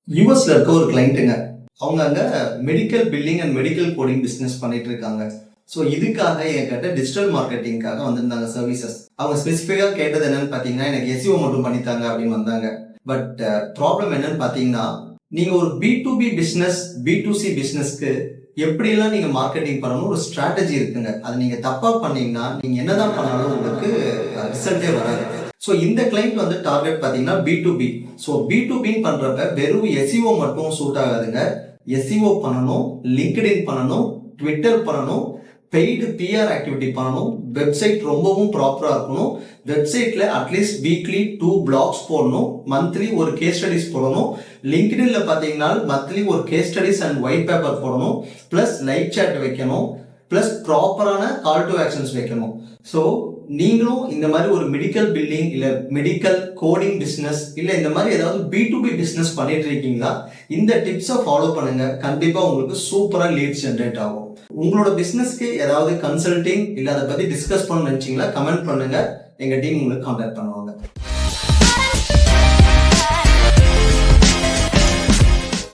யூஎஸ்ல இருக்க ஒரு கிளைண்ட்டுங்க. அவங்க அங்க medical billing and medical coding business பண்ணிட்டு இருக்காங்க. ஸோ இதுக்காக என்கிட்ட டிஜிட்டல் மார்க்கெட்டிங்காக வந்திருந்தாங்க சர்வீசஸ். அவங்க ஸ்பெசிஃபிக்காக கேட்டது என்னன்னு பார்த்தீங்கன்னா, எனக்கு எஸ்இஓ மட்டும் பண்ணித்தாங்க அப்படின்னு வந்தாங்க. பட் ப்ராப்ளம் என்னன்னு பார்த்தீங்கன்னா, நீங்க ஒரு B2B பிசினஸ் B2C பிசினஸ்க்கு எப்படியெல்லாம் நீங்க மார்க்கெட்டிங் பண்ணணும் ஒரு ஸ்ட்ராட்டஜி இருக்குங்க. அது நீங்க தப்பா பண்ணீங்கன்னா நீங்க என்னதான் பண்ணாலும் உங்களுக்கு ரிசல்ட்டே வராது. ஸோ இந்த கிளைண்ட் வந்து டார்கெட் பார்த்தீங்கன்னா B2B. ஸோ B2Bன்னு பண்றப்ப வெறும் எஸ்இஓ மட்டும் சூட் ஆகாதுங்க. எஸ்இஓ பண்ணணும், லிங்க்டின் பண்ணணும், ட்விட்டர் பண்ணணும், பெய்டு பிஆர் ஆக்டிவிட்டி பண்ணணும், வெப்சைட் ரொம்பவும் ப்ராப்பரா இருக்கணும், வெப்சைட்ல அட்லீஸ்ட் வீக்லி 2 பிளாக்ஸ் போடணும், மந்த்லி ஒரு கேஸ் ஸ்டடிஸ் போடணும், லிங்க்டின்ல பாத்தீங்கன்னா மந்த்லி ஒரு case studies and white paper போடணும், பிளஸ் லைவ் சாட் வைக்கணும், பிளஸ் ப்ராப்பரான கால் டு ஆக்ஷன்ஸ் வைக்கணும். ஸோ நீங்களும் இந்த மாதிரி ஒரு மெடிக்கல் பில்டிங் இல்ல மெடிக்கல் கோடிங் பிசினஸ் இல்ல இந்த மாதிரி ஏதாவது B2B பிசினஸ் பண்ணிட்டு இருக்கீங்களா, இந்த டிப்ஸை ஃபாலோ பண்ணுங்க. கண்டிப்பா உங்களுக்கு சூப்பரா லீட்ஸ் ஜென்ரேட் ஆகும். உங்களோட பிசினஸ்க்கு ஏதாவது கன்சல்டிங் இல்ல அதை பத்தி டிஸ்கஸ் பண்ண நினைச்சீங்களா, கமெண்ட் பண்ணுங்க. எங்க டீம் உங்களுக்கு கான்டாக்ட் பண்ணுவாங்க.